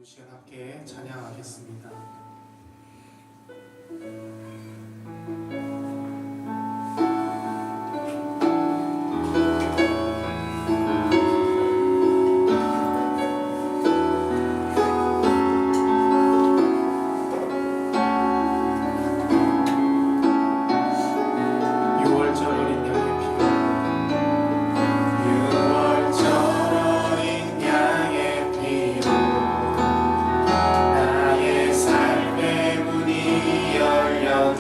시간 함께 찬양하겠습니다. 나의 삶의 문이 열렸네.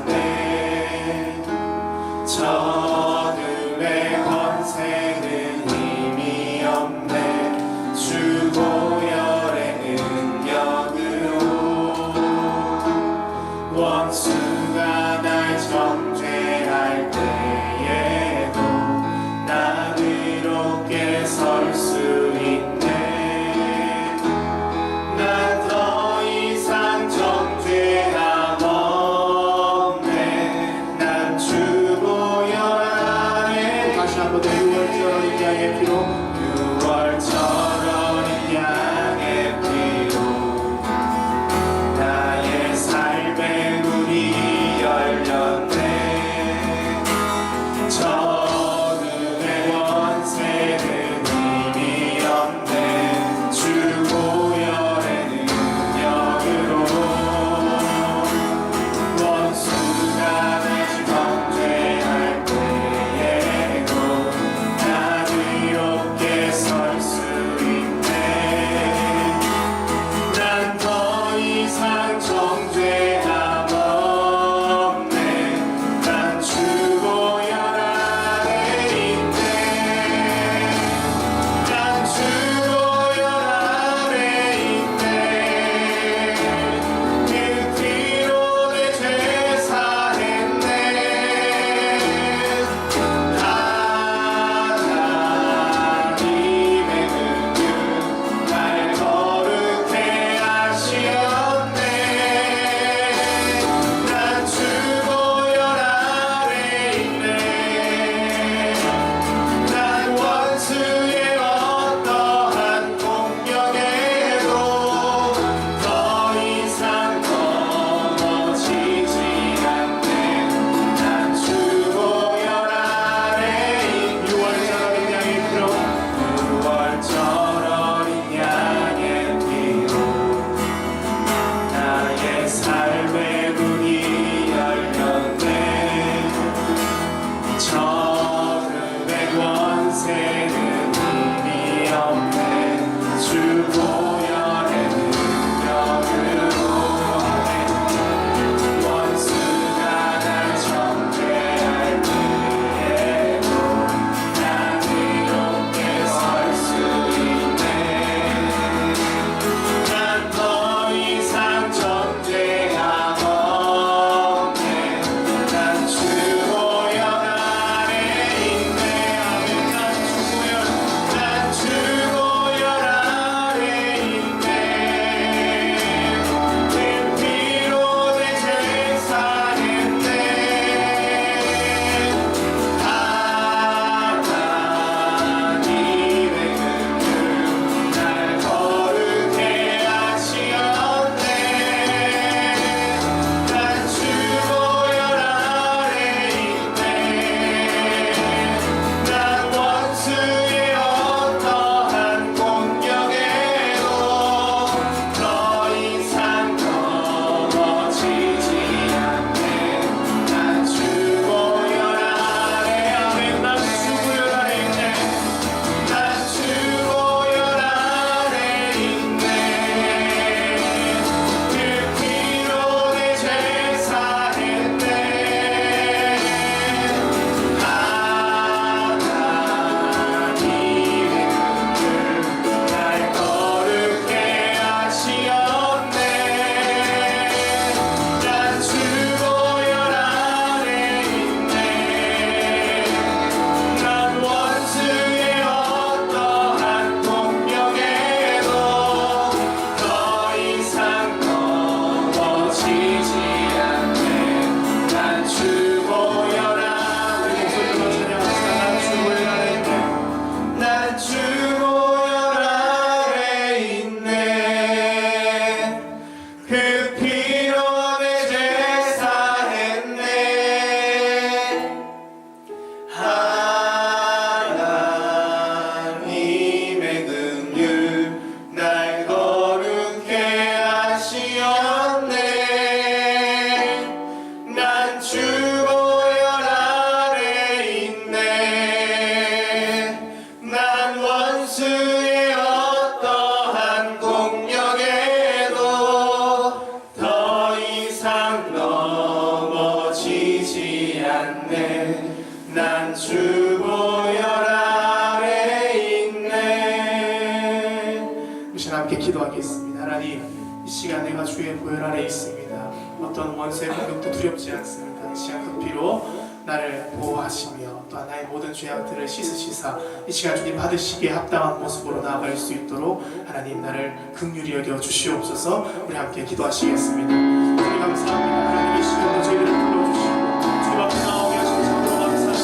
기도하겠습니다. 하나님, 이 시간 내가 주의 보혈 아래 있습니다. 어떤 원수의 공격도 두렵지 않습니다. 이 시간 그 피로 나를 보호하시며 또한 나의 모든 죄악들을 씻으시사 이 시간 주님 받으시기에 합당한 모습으로 나아갈 수 있도록 하나님 나를 긍휼히 여겨 주시옵소서. 우리 함께 기도하시겠습니다. 주님 감사합니다. 하나님 이 시간도 저희들을 불러주시고 주님 앞에 나오게 하신 참으로 감사합니다.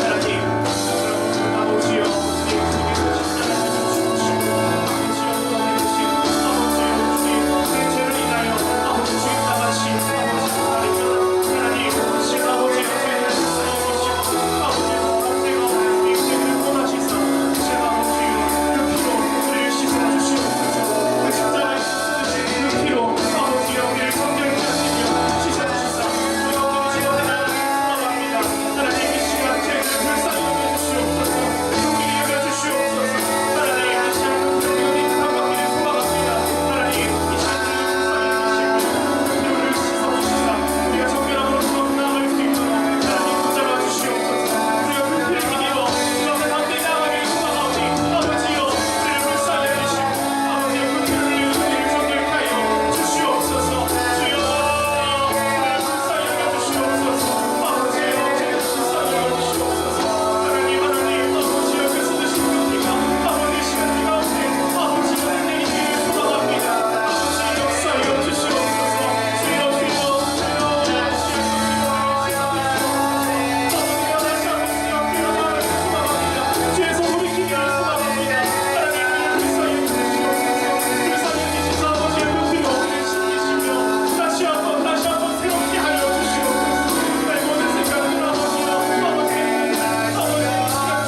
하나님 아버지여 주님 주님께서 십자가에 죽으시고 아버지여 구원해주신 아버지여 주님 내 죄를 인하여 아버지 주님 나가신 아버지 하나님 하나님 이 시간 아버지의 죄를 사용하시고 아버지의 범죄가 주님 죄를 떠나시사 제가 아버지여 그 피로 우리를 씻어주시옵소서. 그 십자가에 씻으신 그 피로 아버지여 우리를 정결케 하시며 씻어주시사 주여 우리 하나님 소망합니다. 하나님 이 시간 죄를 불쌍히 여겨주시옵소서. 긍휼히 여겨주시옵소서. 하나님 이 시간 긍휼히 감사하기를 소망합니다. 하나님 이 시간 죄를 불쌍히 여기시며 우리를 씻어주시사 우리가 정결함으로써 나아갈 수 있도록 하나님 붙잡아 주시옵소서. 주여 그 피를 힘입어 주 앞에 담대히 나아가기를 소망하오니 아버지여 우리를 불쌍히 여기시고 아버지여 그 피를 흘려 우리를 정결케 하여 주시옵소서. 주여 우리를 불쌍히 여겨주시옵소서. 아버지여 우리를 불쌍히 여겨주시옵소서. 하나님 아버지여 그 쏟으신 그 피가 아버지 시간 가운데 아버지여 내리기를 소망합니다. 아버지 역사여 주시옵소서. 주여 주여 주에서 돌이키기를 소망합니다. 하나님 우리를 불쌍히 여기시옵소서. 불쌍히 여기시사 아버지의 그 피로 우리를 씻기시며 다시 한번 새롭게 하여 주시옵소서. 나의 모든 생각들 아버지여 아버지 이 시간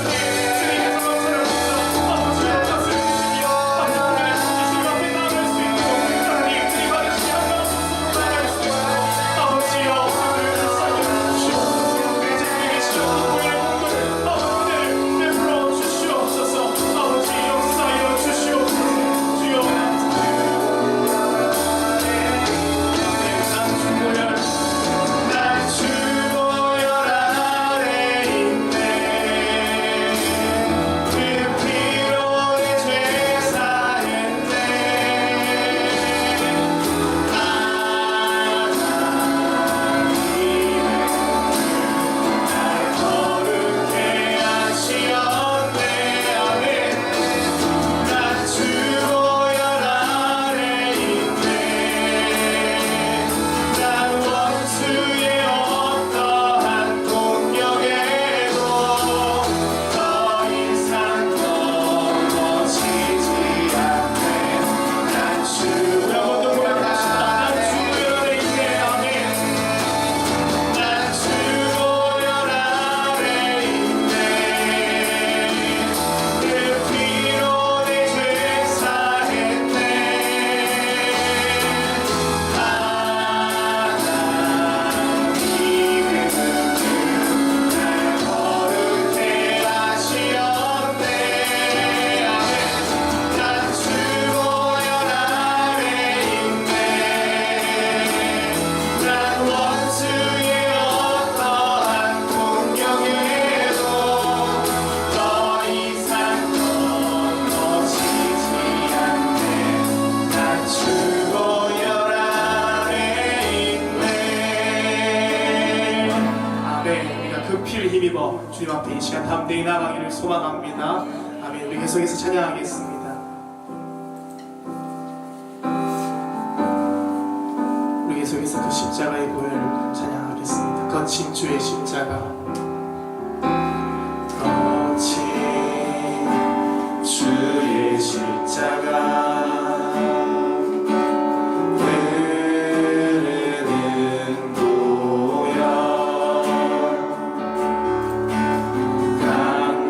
중에 주님께서 감사합니다. 아버지여 다스려주시며 아버지 하나님의 손짓을 앞에 나아갈 수 있도록 하나님 우리 받으시기 한가한 모습으로 나아갈 수 있도록 아버지여 우리를 불쌍히 여기시옵소서. 이제 우리에게 시간 우리의 목을 아버지를 베풀어 주시옵소서. 아버지 역사하여 주시옵소서. 주여 난 주보혈 아래 있네. 그 피로 내 죄 사했네. 날 거룩해 하시었네. 아멘. 난 주보혈 아래 있네. 난 원수의 어떠한 공격에도 더 이상 넘어지지 않네. 난 주보혈 아래 있네. 아멘. 난 주보혈 아래 있네. 그 피로 내 죄 사했네. 날 거룩해 하시었네. 아멘. 난 주보혈 아래 있네. 난 원수의 어떠한 공격에도 더 이상 넘어지지 않네. 난 주보혈 아래 있네. 아멘. 우리가 그 피를 힘입어 주님 앞에 이 시간 담대히 나가기를 소망합니다. 아멘. 우리 계속해서 찬양하겠습니다. 우리 계속해서 그 십자가의 보혈을 찬양하겠습니다. 거친 주의 십자가. 거친 주의 십자가 흐르는 보혈 강물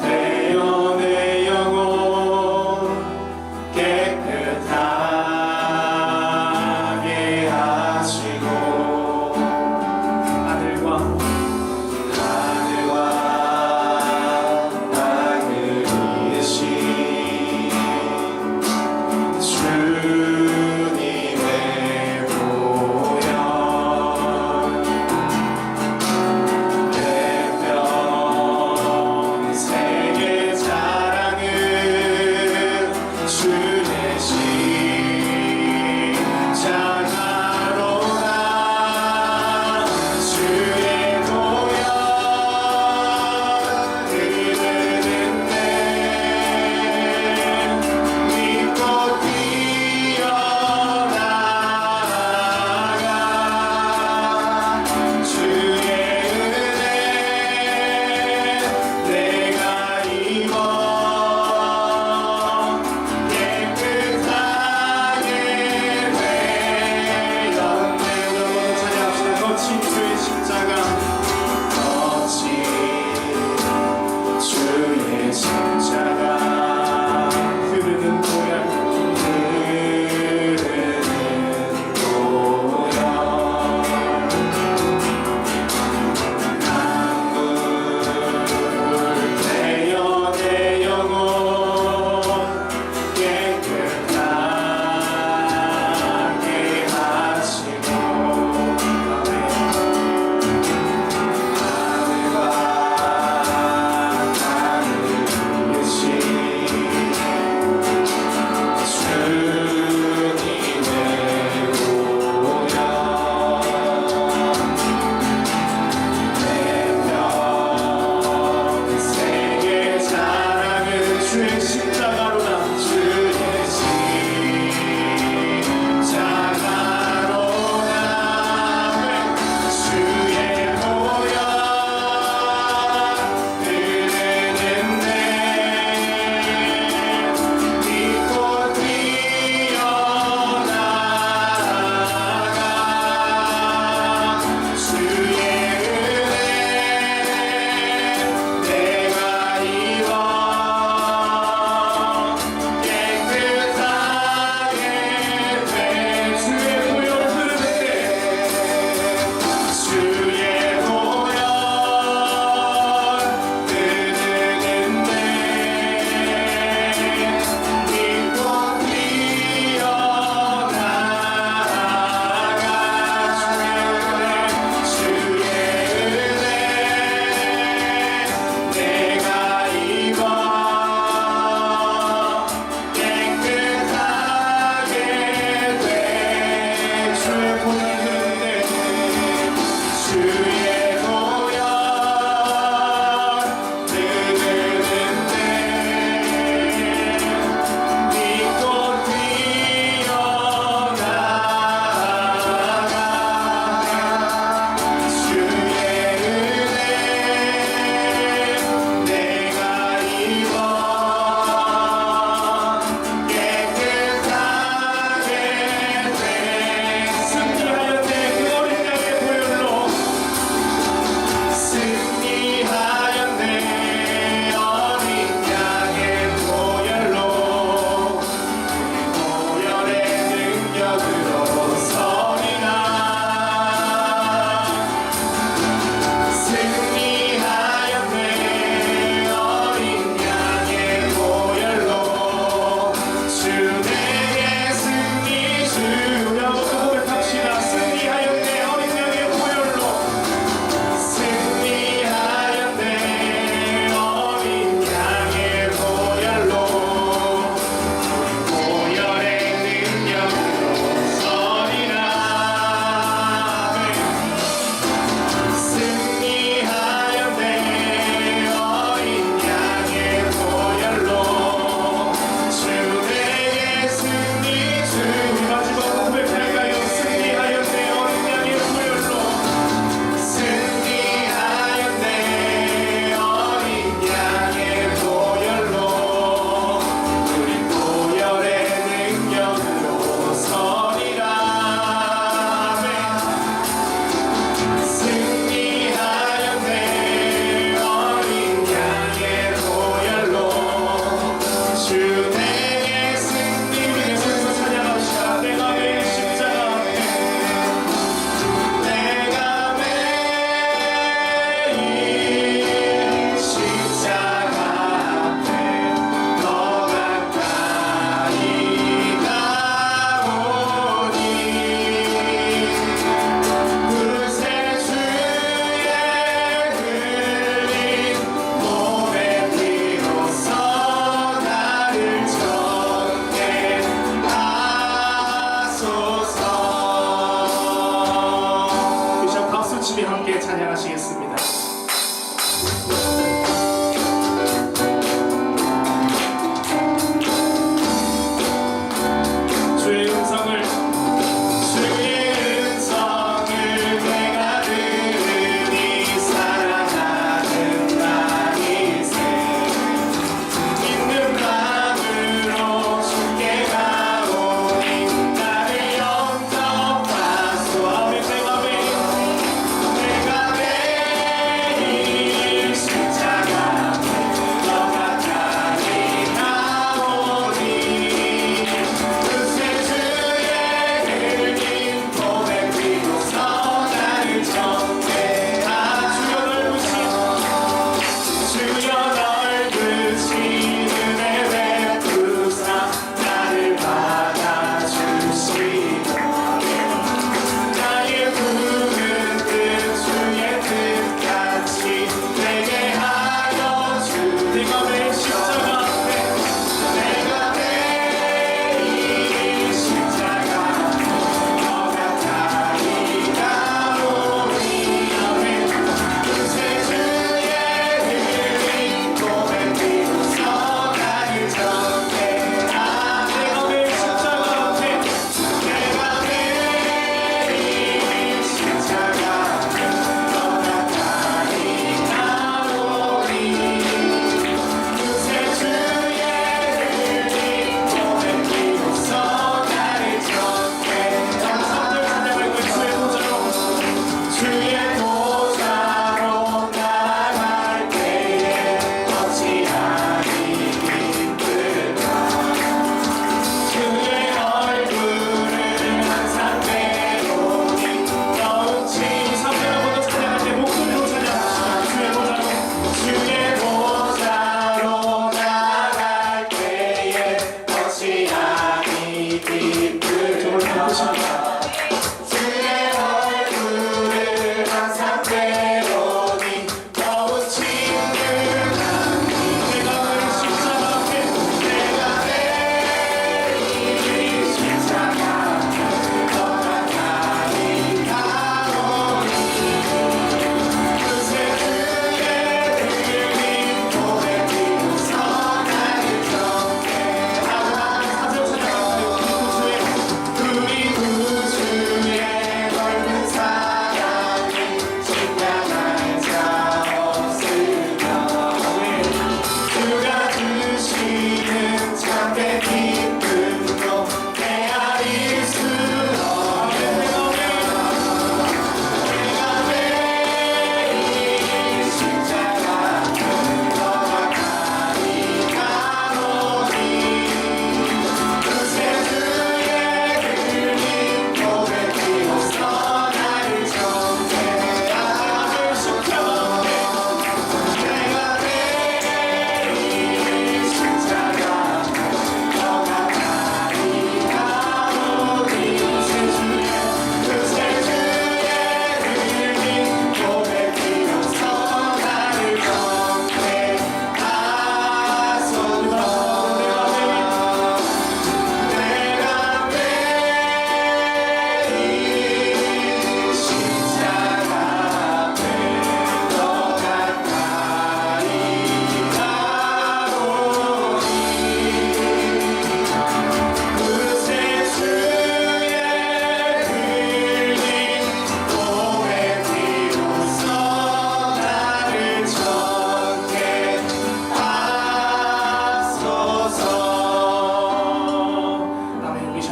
되어 내 영혼 깨끗하게 하시고 아들 기쁨 정말 기쁘십니다.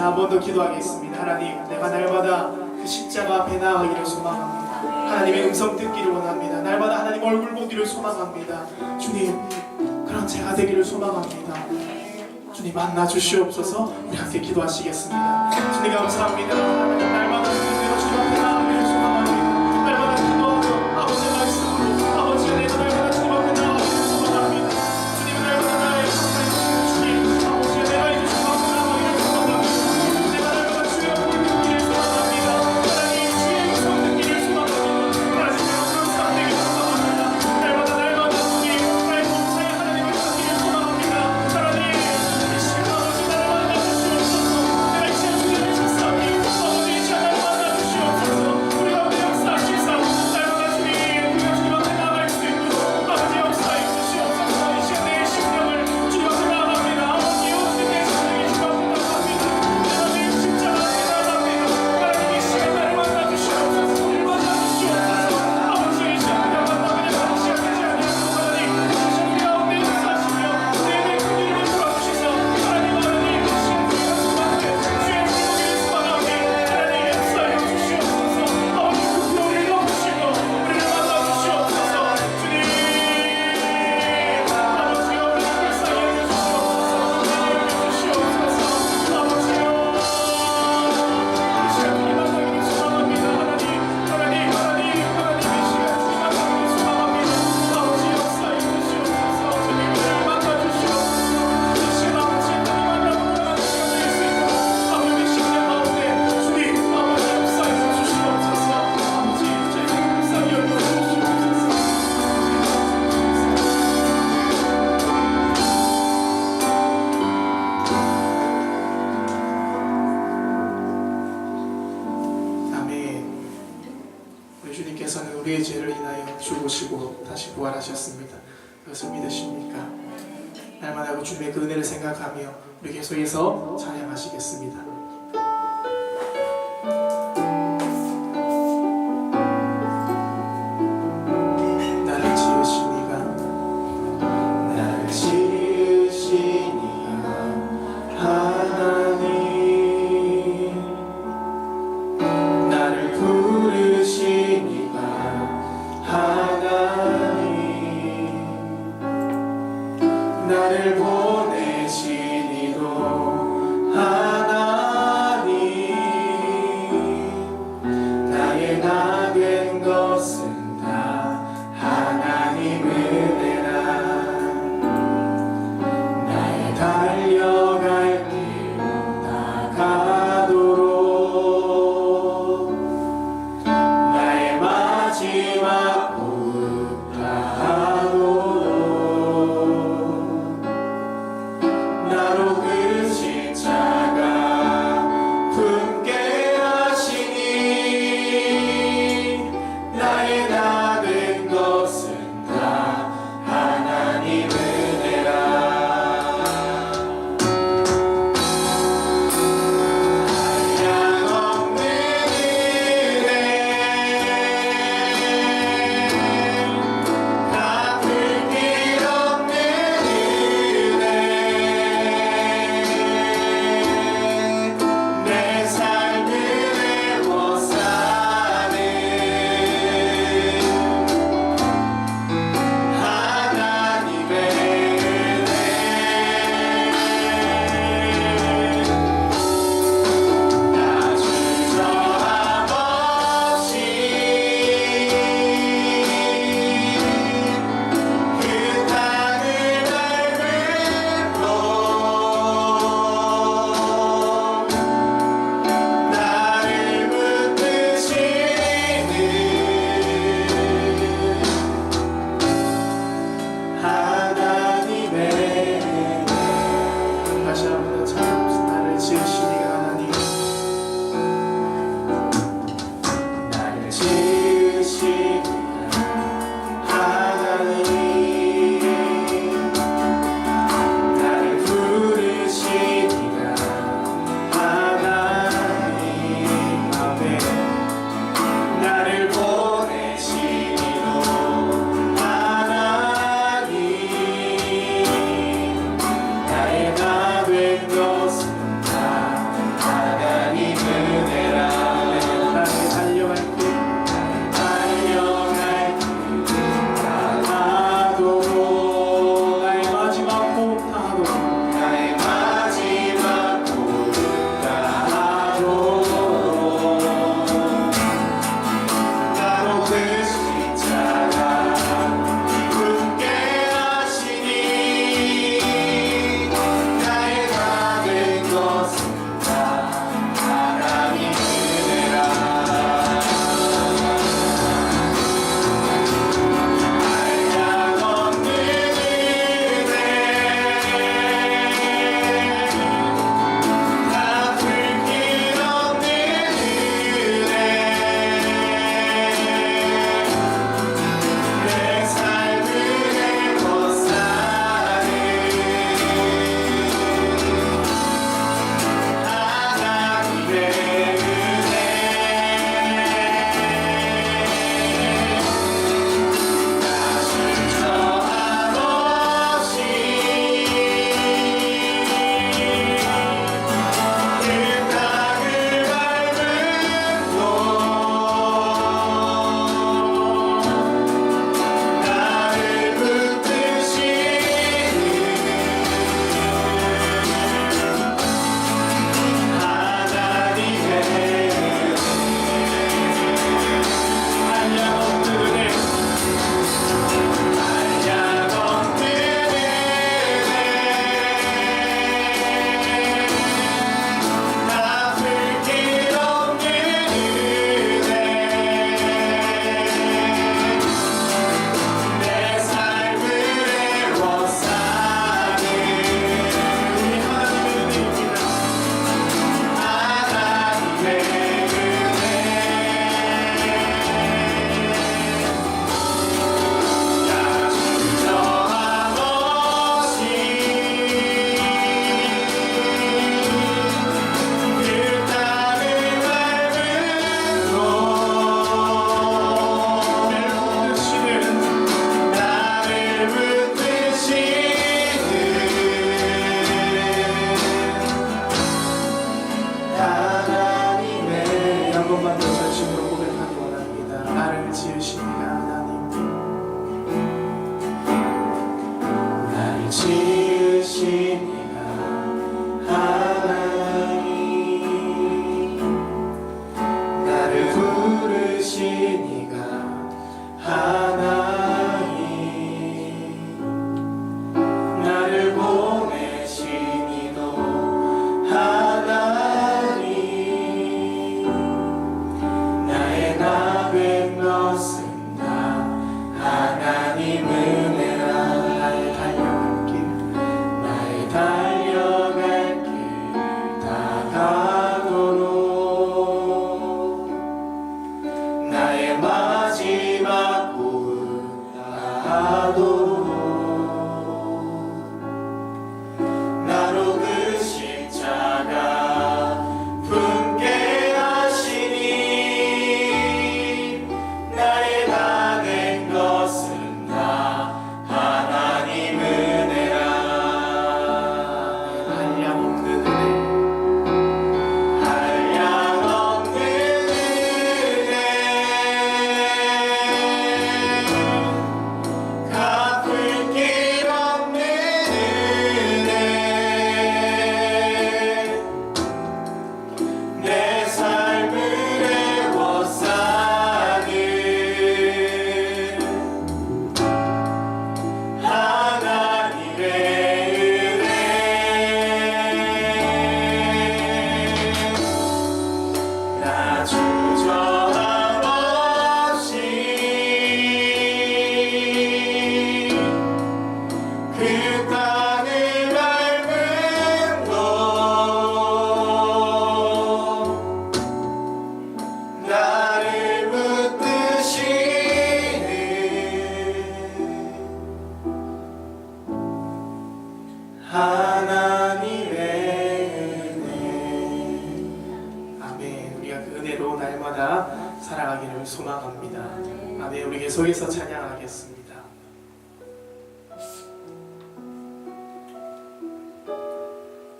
한 번 더 기도하겠습니다. 하나님, 내가 날마다 그 십자가 앞에 나아가기를 소망합니다. 하나님의 음성 듣기를 원합니다. 날마다 하나님 얼굴 보기를 소망합니다. 주님, 그런 제가 되기를 소망합니다. 주님 만나 주시옵소서. 우리 함께 기도하시겠습니다. 주님 감사합니다. 하나님 날마다 주님께로 주님 앞에 나아가기를 소망합니다. 날마다 기도하며 아버지의 말씀으로 아버지의 내가 날마다 주님 앞에 나아가기를 소망합니다. 주님은 날마다 나의 하나님 주님 아버지의 내가 이제 주님 앞에 나아가기를 소망합니다. 내가 날마다 주의 얼굴 듣기를 소망합니다. 하나님 주의 음성 듣기를 소망합니다. 하나님 그런 사람 되기를 소망합니다. 날마다 주님 나의 범사에 하나님을 찾기를 소망합니다. 하나님 이 시간 아버지 나를 만나 주시옵소서. 내가 이 시간 주님을 찾사오니 아버지 이 시간 나를 만나 주시옵소서. 우리 가운데 역사하시사 날마다 주님 우리가 주님 앞에 나아갈 수 있도록 아버지 역사해 주시옵소서. 이 시간 내 심령을 주님 앞에 나아갑니다. 아버지 오늘 내 심령이 주님 앞에 나아갑니다. 하나님 십자가 앞에 나아갑니다. 하나님 이 시간 나를 만나 주시옵소서. 우리를 만나 주시옵소서. 아버지 이 시간 우리가 만나면 많은 시간 되지 아니하고 하나님 이 시간 우리 가운데 역사하시며 내내 큰 이름을 불어주시사 하나님 이 시간 우리가 주님께 주의 기도기를 소망하오니 하나님 역사해 주시옵소서. 아버지 그 피로를 넘으시고 우리를 만나 주시옵소서. 주님 아버지여 우리를 불쌍히 여겨주시옵소서. 여겨주시옵소서. 아버지여 이 시간 주님 만나기를 소망합니다. 하나님 이 시간 주님 만나기를 소망합니다. 아버지 역사해 주시옵소서. 주님 우리를 만나 주시옵소서. 이 시간 아버지 주님 만나보는 시간 될 수 있도록 아버지 이 시간 가운데 주님 아버지 역사해 주시옵소서. 아버지 저희를 불쌍히 여겨주시옵소서. 아멘. 우리 주님께서는 우리의 죄를 인하여 죽으시고 다시 부활하셨습니다. 그것을 믿으십니까? 날마다 그 주님의 그 은혜를 생각하며 우리 계속해서 찬양하시겠습니다. 나를 지으신 이가 나를 지으신 이가 하나님 나를 부르신 이가 하나님 나를 보내신 이도 하나님 날마다 살아가기를 소망합니다. 아멘. 우리 계속해서 찬양하겠습니다.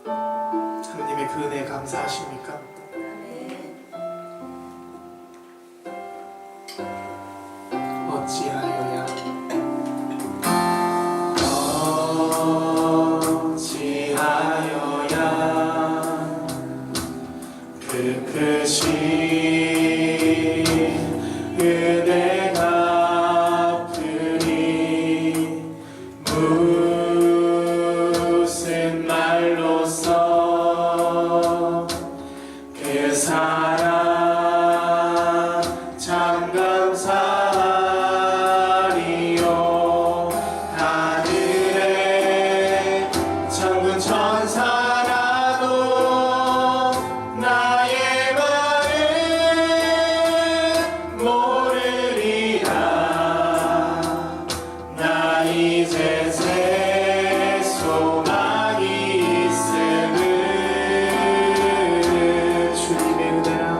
하느님의 그 은혜 감사하십니까? 어찌하여야 그 크신 은혜가 갚으리 무슨 말로써 그 사랑 참 감사하리요 하늘에 천군 천사라도 나의 마음 모르리라 나 이제 새 소망이 있음을 주님의 은혜라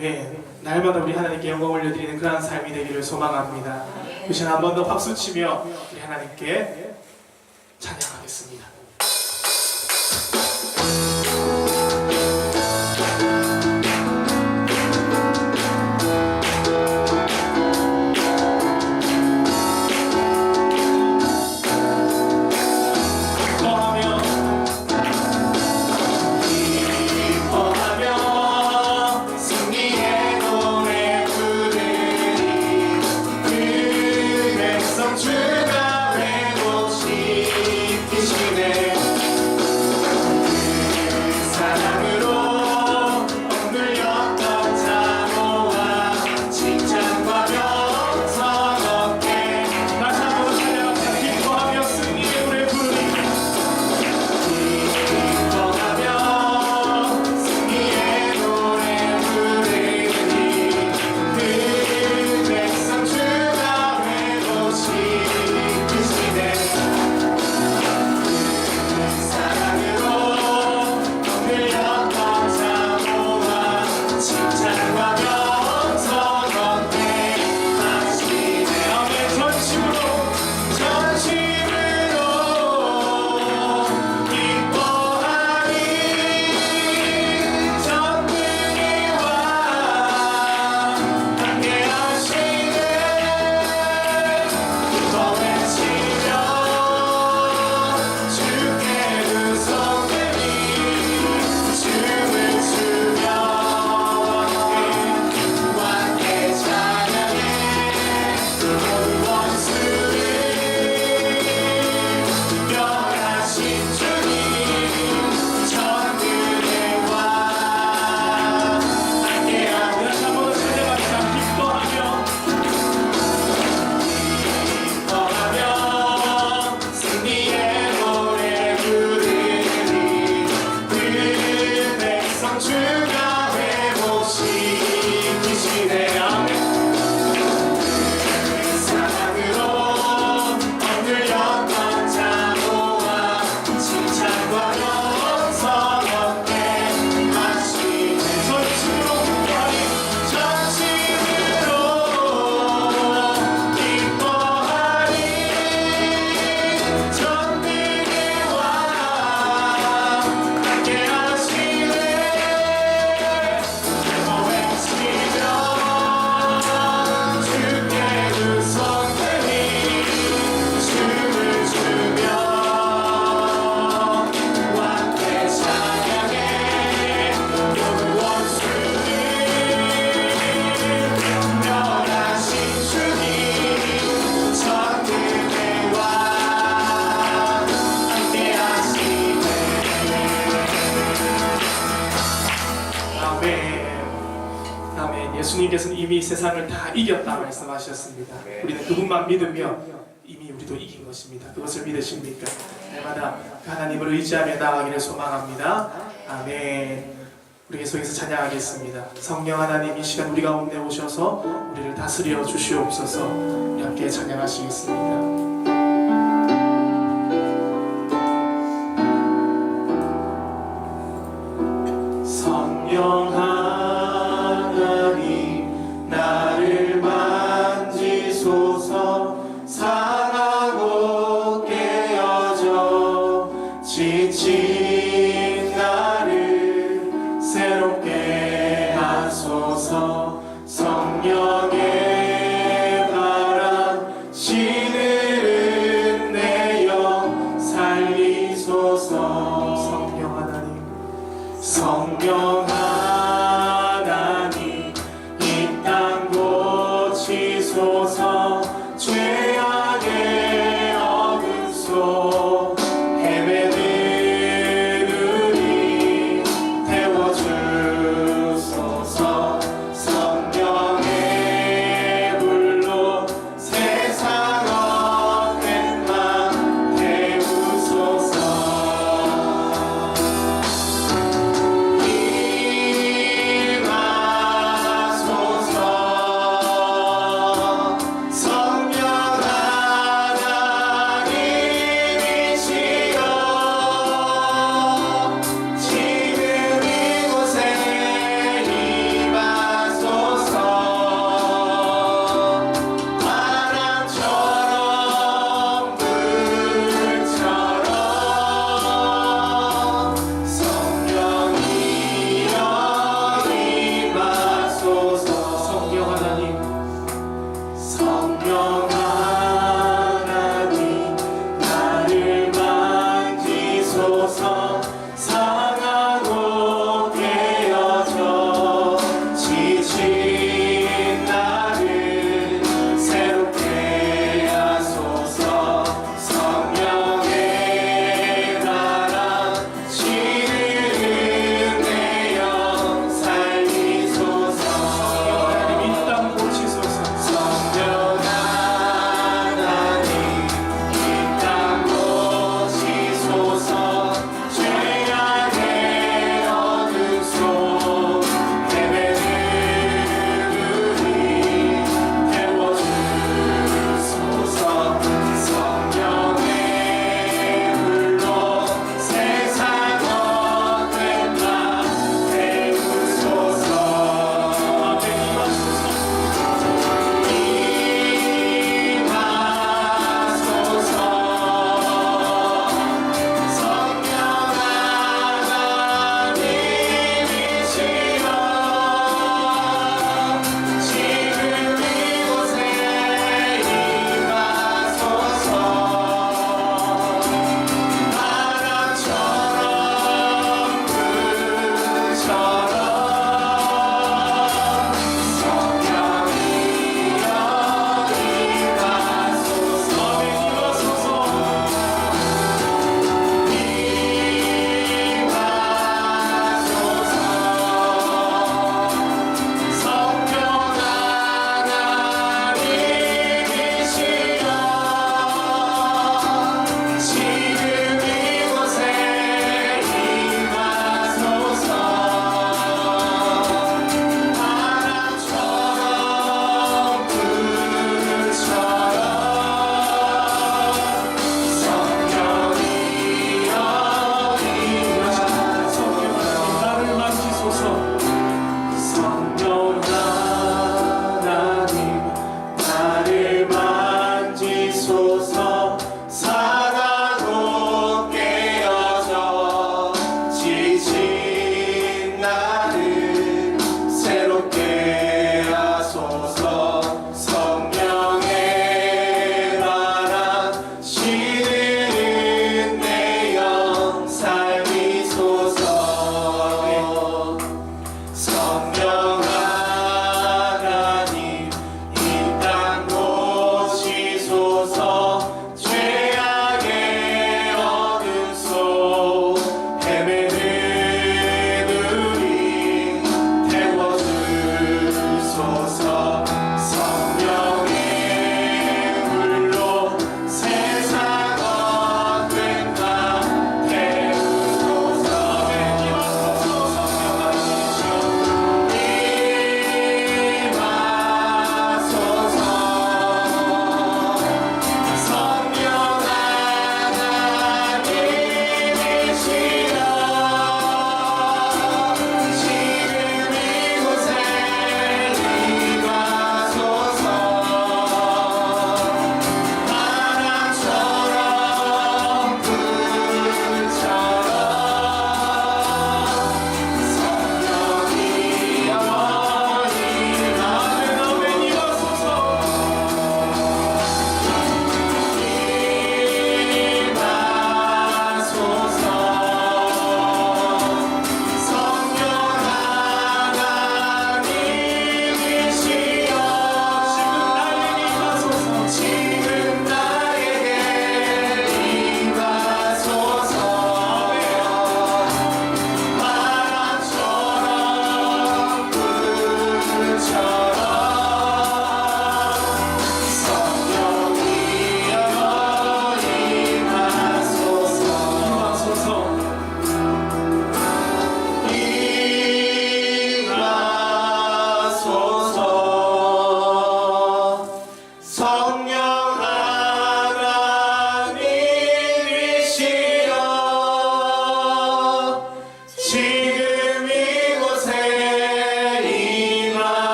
아멘. 날마다 우리 하나님께 영광 올려드리는 그러한 삶이 되기를 소망합니다. 그 시간 한 번 더 박수치며 우리 하나님께 찬양하겠습니다. 주가 회복시키시네. 예수님께서는 이미 세상을 다 이겼다 말씀하셨습니다. 우리는 그분만 믿으며 이미 우리도 이긴 것입니다. 그것을 믿으십니까? 날마다 하나님을 의지하며 나아가기를 소망합니다. 아멘. 우리 계속해서 찬양하겠습니다. 성령 하나님, 이 시간 우리 가운데 오셔서 우리를 다스려 주시옵소서. 우리 함께 찬양하시겠습니다. 성령 하나님, 나를 만지소서. 상하고 깨어져 지친 나를 새롭게 하소서. 성령의 바람 시들은 내 영 살리소서. 성령 하나님, 성령 하나님, 이 땅 고치소서. 죄악의 어둠 속 헤매는 우리 태워주소서. 성령의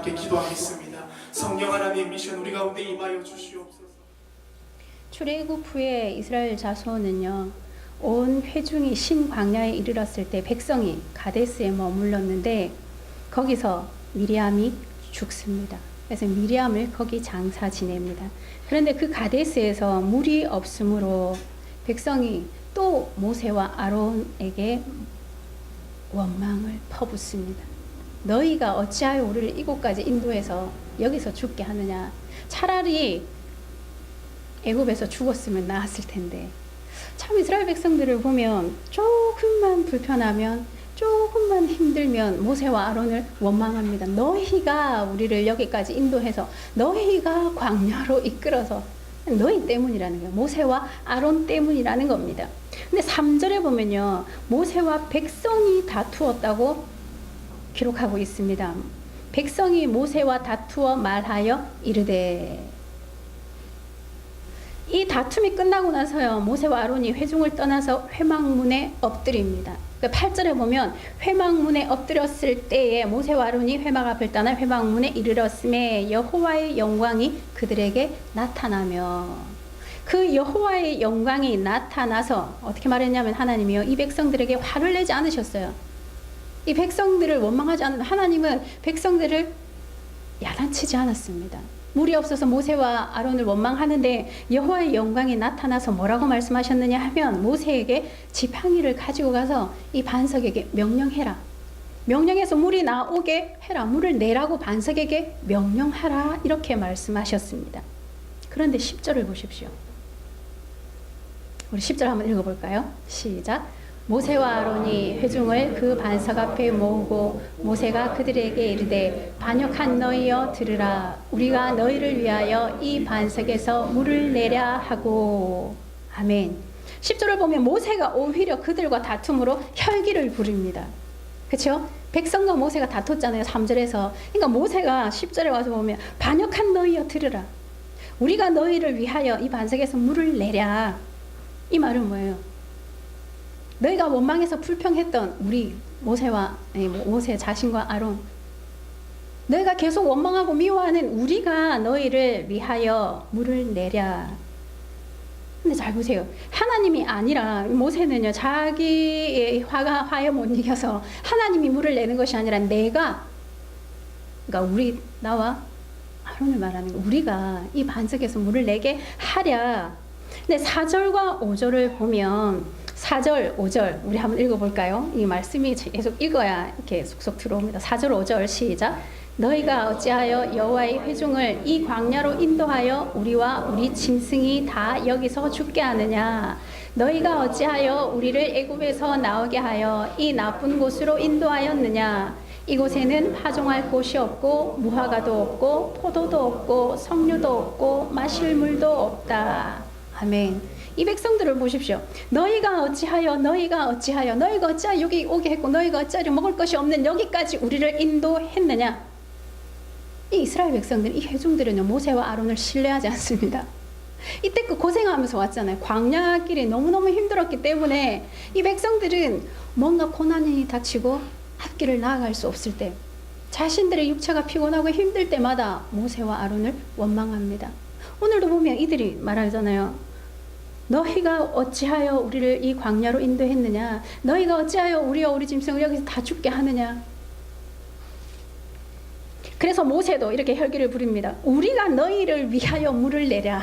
함께 기도하겠습니다. 성령 하나님 미션 우리 가운데 임하여 주시옵소서. 출애굽 후에 이스라엘 자손은요, 온 회중이 신광야에 이르렀을 때 백성이 가데스에 머물렀는데 거기서 미리암이 죽습니다. 그래서 미리암을 거기 장사 지냅니다. 그런데 그 가데스에서 물이 없으므로 백성이 또 모세와 아론에게 원망을 퍼붓습니다. 너희가 어찌하여 우리를 이곳까지 인도해서 여기서 죽게 하느냐. 차라리 애굽에서 죽었으면 나았을 텐데. 참 이스라엘 백성들을 보면 조금만 불편하면, 조금만 힘들면 모세와 아론을 원망합니다. 너희가 우리를 여기까지 인도해서, 너희가 광야로 이끌어서, 너희 때문이라는 거예요. 모세와 아론 때문이라는 겁니다. 근데 3절에 보면요, 모세와 백성이 다투었다고 기록하고 있습니다. 백성이 모세와 다투어 말하여 이르되. 이 다툼이 끝나고 나서요, 모세와 아론이 회중을 떠나서 회막문에 엎드립니다. 8절에 보면 회막문에 엎드렸을 때에 모세와 아론이 회막 앞을 떠나 회막문에 이르렀음에 여호와의 영광이 그들에게 나타나며, 그 여호와의 영광이 나타나서 어떻게 말했냐면 하나님이요, 이 백성들에게 화를 내지 않으셨어요. 이 백성들을 원망하지 않은 하나님은 백성들을 야단치지 않았습니다. 물이 없어서 모세와 아론을 원망하는데 여호와의 영광이 나타나서 뭐라고 말씀하셨느냐 하면 모세에게 지팡이를 가지고 가서 이 반석에게 명령해라. 명령해서 물이 나오게 해라. 물을 내라고 반석에게 명령하라. 이렇게 말씀하셨습니다. 그런데 10절을 보십시오. 우리 10절 한번 읽어볼까요? 시작. 모세와 아론이 회중을 그 반석 앞에 모으고 모세가 그들에게 이르되 반역한 너희여 들으라. 우리가 너희를 위하여 이 반석에서 물을 내랴 하고. 아멘. 10절을 보면 모세가 오히려 그들과 다툼으로 혈기를 부립니다. 그렇죠? 백성과 모세가 다퉜잖아요. 3절에서. 그러니까 모세가 10절에 와서 보면 반역한 너희여 들으라. 우리가 너희를 위하여 이 반석에서 물을 내랴. 이 말은 뭐예요? 너희가 원망해서 불평했던 우리 모세 자신과 아론, 너희가 계속 원망하고 미워하는 우리가 너희를 위하여 물을 내랴. 근데 잘 보세요. 하나님이 아니라 모세는요, 자기의 화에 못 이겨서 하나님이 물을 내는 것이 아니라 그러니까 나와 아론을 말하는 거, 우리가 이 반석에서 물을 내게 하랴. 근데 4절과 5절을 보면 4절, 5절 우리 한번 읽어볼까요? 이 말씀이 계속 읽어야 이렇게 속속 들어옵니다. 4절, 5절 시작. 너희가 어찌하여 여호와의 회중을 이 광야로 인도하여 우리와 우리 짐승이 다 여기서 죽게 하느냐? 너희가 어찌하여 우리를 애굽에서 나오게 하여 이 나쁜 곳으로 인도하였느냐? 이곳에는 파종할 곳이 없고 무화과도 없고 포도도 없고 석류도 없고 마실 물도 없다. 아멘. 이 백성들을 보십시오. 너희가 어찌하여 너희가 여기 오게 했고 너희가 어찌하여 먹을 것이 없는 여기까지 우리를 인도했느냐. 이 이스라엘 백성들, 이 회중들은요, 모세와 아론을 신뢰하지 않습니다. 이때 그 고생하면서 왔잖아요. 광야길이 너무너무 힘들었기 때문에 이 백성들은 뭔가 고난이 닥치고 앞길을 나아갈 수 없을 때, 자신들의 육체가 피곤하고 힘들 때마다 모세와 아론을 원망합니다. 오늘도 보면 이들이 말하잖아요. 너희가 어찌하여 우리를 이 광야로 인도했느냐? 너희가 어찌하여 우리와 우리 짐승을 여기서 다 죽게 하느냐? 그래서 모세도 이렇게 혈기를 부립니다. 우리가 너희를 위하여 물을 내랴.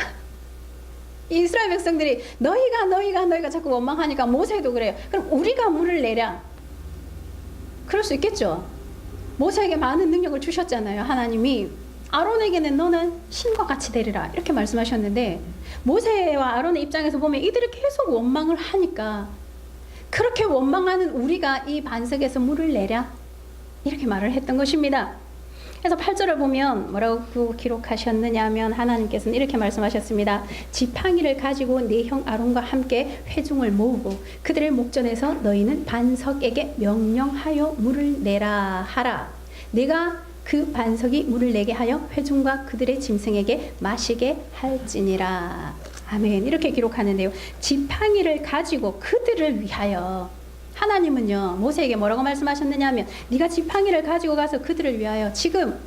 이스라엘 백성들이 너희가 자꾸 원망하니까 모세도 그래요. 그럼 우리가 물을 내랴. 그럴 수 있겠죠. 모세에게 많은 능력을 주셨잖아요. 하나님이 아론에게는 너는 신과 같이 되리라 이렇게 말씀하셨는데, 모세와 아론의 입장에서 보면 이들이 계속 원망을 하니까, 그렇게 원망하는 우리가 이 반석에서 물을 내랴 이렇게 말을 했던 것입니다. 그래서 8절을 보면 뭐라고 기록하셨느냐 하면 하나님께서는 이렇게 말씀하셨습니다. 지팡이를 가지고 네 형 아론과 함께 회중을 모으고 그들의 목전에서 너희는 반석에게 명령하여 물을 내라 하라. 내가 그 반석이 물을 내게 하여 회중과 그들의 짐승에게 마시게 할지니라. 아멘. 이렇게 기록하는데요. 지팡이를 가지고 그들을 위하여, 하나님은요 모세에게 뭐라고 말씀하셨느냐 하면 네가 지팡이를 가지고 가서 그들을 위하여, 지금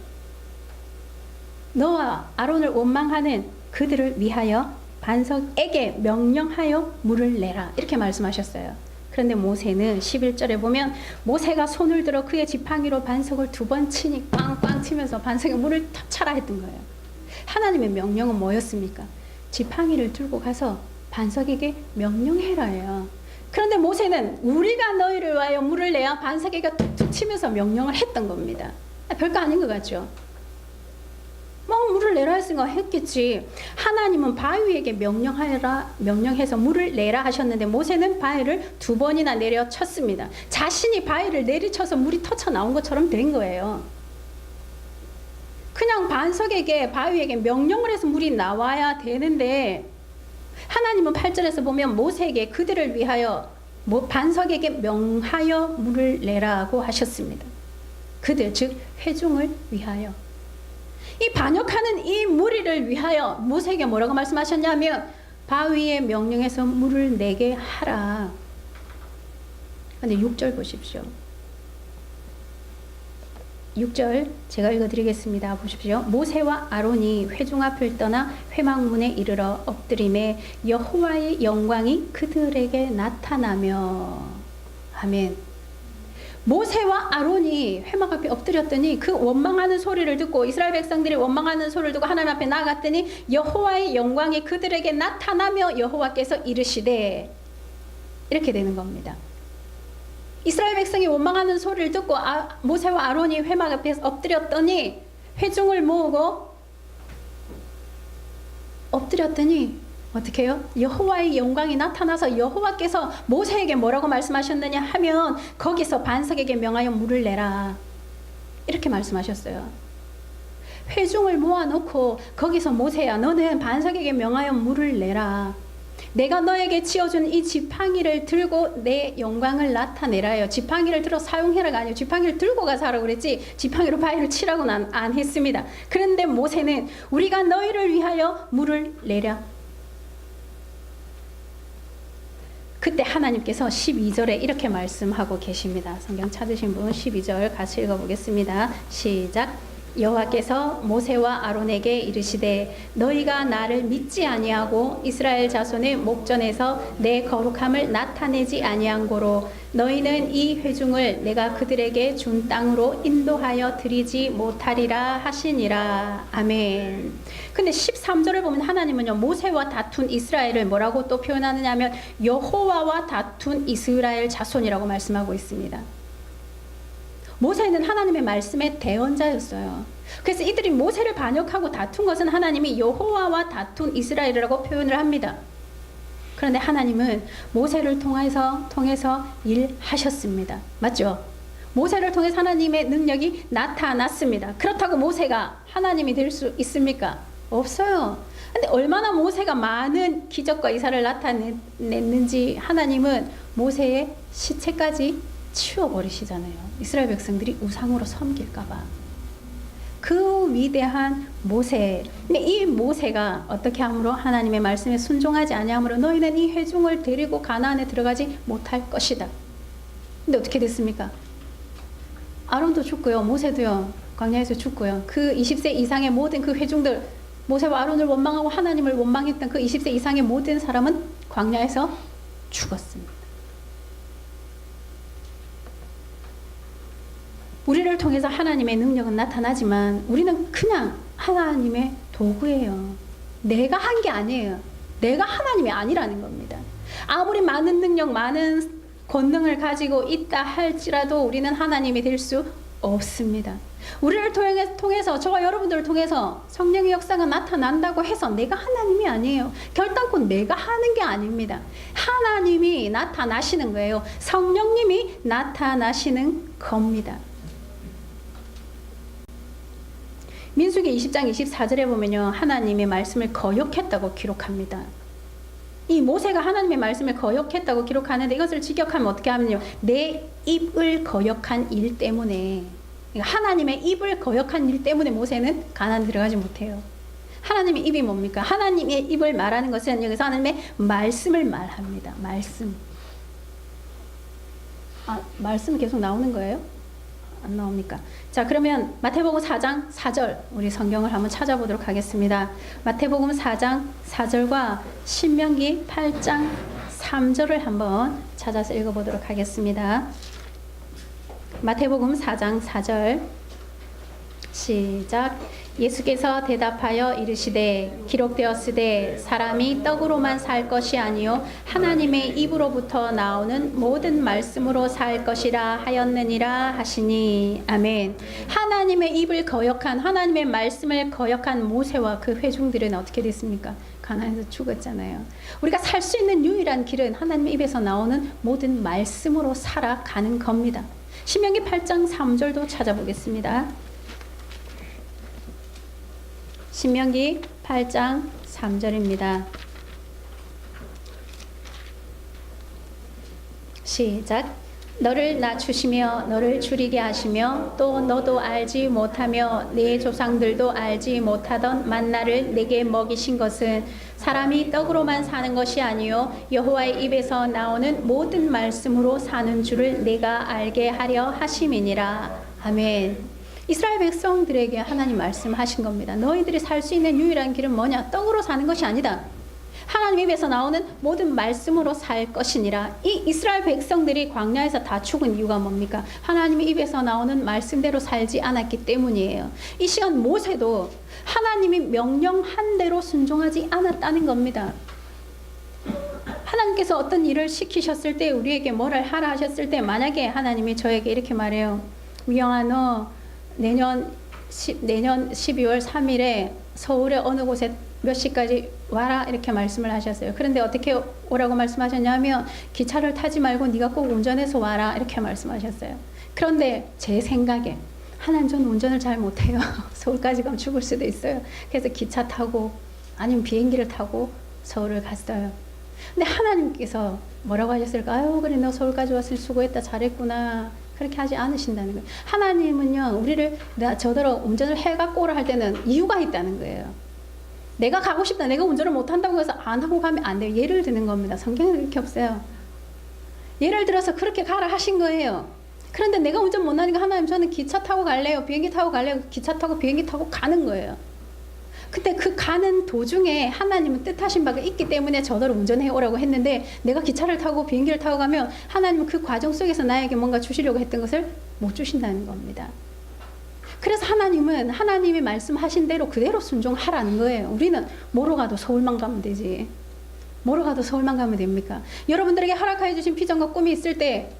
너와 아론을 원망하는 그들을 위하여 반석에게 명령하여 물을 내라. 이렇게 말씀하셨어요. 그런데 모세는 11절에 보면 모세가 손을 들어 그의 지팡이로 반석을 2번 치니 빵빵 치면서 반석에 물을 차라 했던 거예요. 하나님의 명령은 뭐였습니까? 지팡이를 들고 가서 반석에게 명령해라예요. 그런데 모세는 우리가 너희를 위하여 물을 내야 반석에게 툭툭 치면서 명령을 했던 겁니다. 별거 아닌 것 같죠? 뭐 물을 내라 했으니까 했겠지. 하나님은 바위에게 명령해서 물을 내라 하셨는데 모세는 바위를 2번이나 내려쳤습니다. 자신이 바위를 내리쳐서 물이 터쳐 나온 것처럼 된 거예요. 그냥 바위에게 명령을 해서 물이 나와야 되는데 하나님은 8절에서 보면 모세에게 그들을 위하여 반석에게 명하여 물을 내라고 하셨습니다. 그들 즉 회중을 위하여. 이 반역하는 이 무리를 위하여 모세에게 뭐라고 말씀하셨냐면 바위에 명령해서 물을 내게 하라. 근데 6절 보십시오. 6절 제가 읽어드리겠습니다. 보십시오. 모세와 아론이 회중 앞을 떠나 회막문에 이르러 엎드림에 여호와의 영광이 그들에게 나타나며. 아멘. 모세와 아론이 회막 앞에 엎드렸더니 그 원망하는 소리를 듣고 이스라엘 백성들이 원망하는 소리를 듣고 하나님 앞에 나아갔더니 여호와의 영광이 그들에게 나타나며 여호와께서 이르시되 이렇게 되는 겁니다. 이스라엘 백성이 원망하는 소리를 듣고 모세와 아론이 회막 앞에 엎드렸더니 회중을 모으고 엎드렸더니 어떻게 해요? 여호와의 영광이 나타나서 여호와께서 모세에게 뭐라고 말씀하셨느냐 하면 거기서 반석에게 명하여 물을 내라. 이렇게 말씀하셨어요. 회중을 모아놓고 거기서 모세야 너는 반석에게 명하여 물을 내라. 내가 너에게 지어준 이 지팡이를 들고 내 영광을 나타내라요. 지팡이를 들어 사용해라가 아니고 지팡이를 들고 가서 하라고 그랬지 지팡이로 바위를 치라고는 안 했습니다. 그런데 모세는 우리가 너희를 위하여 물을 내랴. 그때 하나님께서 12절에 이렇게 말씀하고 계십니다. 성경 찾으신 분 12절 같이 읽어보겠습니다. 시작. 여호와께서 모세와 아론에게 이르시되 너희가 나를 믿지 아니하고 이스라엘 자손의 목전에서 내 거룩함을 나타내지 아니한 고로 너희는 이 회중을 내가 그들에게 준 땅으로 인도하여 드리지 못하리라 하시니라. 아멘. 근데 13절을 보면 하나님은요 모세와 다툰 이스라엘을 뭐라고 또 표현하느냐 하면 여호와와 다툰 이스라엘 자손이라고 말씀하고 있습니다. 모세는 하나님의 말씀의 대언자였어요. 그래서 이들이 모세를 반역하고 다툰 것은 하나님이 여호와와 다툰 이스라엘이라고 표현을 합니다. 그런데 하나님은 모세를 통해서 일하셨습니다. 맞죠? 모세를 통해서 하나님의 능력이 나타났습니다. 그렇다고 모세가 하나님이 될 수 있습니까? 없어요. 근데 얼마나 모세가 많은 기적과 이사를 나타냈는지 하나님은 모세의 시체까지 치워버리시잖아요. 이스라엘 백성들이 우상으로 섬길까봐. 그 위대한 모세. 근데 이 모세가 어떻게 함으로 하나님의 말씀에 순종하지 아니함으로 너희는 이 회중을 데리고 가나안에 들어가지 못할 것이다. 근데 어떻게 됐습니까? 아론도 죽고요. 모세도요. 광야에서 죽고요. 그 20세 이상의 모든 그 회중들 모세와 아론을 원망하고 하나님을 원망했던 그 20세 이상의 모든 사람은 광야에서 죽었습니다. 우리를 통해서 하나님의 능력은 나타나지만 우리는 그냥 하나님의 도구예요. 내가 한 게 아니에요. 내가 하나님이 아니라는 겁니다. 아무리 많은 능력, 많은 권능을 가지고 있다 할지라도 우리는 하나님이 될 수 없습니다. 우리를 통해서 저와 여러분들을 통해서 성령의 역사가 나타난다고 해서 내가 하나님이 아니에요. 결단코 내가 하는 게 아닙니다. 하나님이 나타나시는 거예요. 성령님이 나타나시는 겁니다. 민수기 20장 24절에 보면요 하나님의 말씀을 거역했다고 기록합니다. 이 모세가 하나님의 말씀을 거역했다고 기록하는데 이것을 직역하면 어떻게 하면요 내 입을 거역한 일 때문에 하나님의 입을 거역한 일 때문에 모세는 가나안 들어가지 못해요. 하나님의 입이 뭡니까? 하나님의 입을 말하는 것은 여기서 하나님의 말씀을 말합니다. 말씀. 말씀 계속 나오는 거예요? 안 나옵니까? 자, 그러면 마태복음 4장 4절 우리 성경을 한번 찾아보도록 하겠습니다. 마태복음 4장 4절과 신명기 8장 3절을 한번 찾아서 읽어보도록 하겠습니다. 마태복음 4장 4절 시작. 예수께서 대답하여 이르시되 기록되었으되 사람이 떡으로만 살 것이 아니요 하나님의 입으로부터 나오는 모든 말씀으로 살 것이라 하였느니라 하시니. 아멘. 하나님의 입을 거역한, 하나님의 말씀을 거역한 모세와 그 회중들은 어떻게 됐습니까? 가나안에서 죽었잖아요. 우리가 살 수 있는 유일한 길은 하나님의 입에서 나오는 모든 말씀으로 살아가는 겁니다. 신명기 8장 3절도 찾아보겠습니다. 신명기 8장 3절입니다. 시작. 너를 낮추시며 너를 줄이게 하시며 또 너도 알지 못하며 네 조상들도 알지 못하던 만나를 내게 먹이신 것은 사람이 떡으로만 사는 것이 아니요 여호와의 입에서 나오는 모든 말씀으로 사는 줄을 내가 알게 하려 하심이니라. 아멘. 이스라엘 백성들에게 하나님 말씀하신 겁니다. 너희들이 살 수 있는 유일한 길은 뭐냐? 떡으로 사는 것이 아니다. 하나님 입에서 나오는 모든 말씀으로 살 것이니라. 이 이스라엘 백성들이 광야에서 다 죽은 이유가 뭡니까? 하나님의 입에서 나오는 말씀대로 살지 않았기 때문이에요. 이 시간 모세도 하나님이 명령한 대로 순종하지 않았다는 겁니다. 하나님께서 어떤 일을 시키셨을 때, 우리에게 뭐를 하라 하셨을 때, 만약에 하나님이 저에게 이렇게 말해요. 미영아, 너 내년 12월 3일에 서울의 어느 곳에 몇 시까지 와라 이렇게 말씀을 하셨어요. 그런데 어떻게 오라고 말씀하셨냐면 기차를 타지 말고 네가 꼭 운전해서 와라 이렇게 말씀하셨어요. 그런데 제 생각에 하나님, 저는 운전을 잘 못해요. 서울까지 가면 죽을 수도 있어요. 그래서 기차 타고 아니면 비행기를 타고 서울을 갔어요. 근데 하나님께서 뭐라고 하셨을까? 아유, 그래, 너 서울까지 왔으니 수고했다, 잘했구나. 그렇게 하지 않으신다는 거예요. 하나님은요, 우리를 저더러 운전을 해갖고 오라 할 때는 이유가 있다는 거예요. 내가 가고 싶다, 내가 운전을 못한다고 해서 안 하고 가면 안 돼요. 예를 드는 겁니다. 성경에 그렇게 없어요. 예를 들어서 그렇게 가라 하신 거예요. 그런데 내가 운전 못하니까 하나님, 저는 기차 타고 갈래요, 비행기 타고 갈래요. 기차 타고 비행기 타고 가는 거예요. 근데 그 가는 도중에 하나님은 뜻하신 바가 있기 때문에 저더러 운전해 오라고 했는데, 내가 기차를 타고 비행기를 타고 가면 하나님은 그 과정 속에서 나에게 뭔가 주시려고 했던 것을 못 주신다는 겁니다. 그래서 하나님은 하나님이 말씀하신 대로 그대로 순종하라는 거예요. 우리는 뭐로 가도 서울만 가면 되지. 뭐로 가도 서울만 가면 됩니까? 여러분들에게 허락하여 주신 비전과 꿈이 있을 때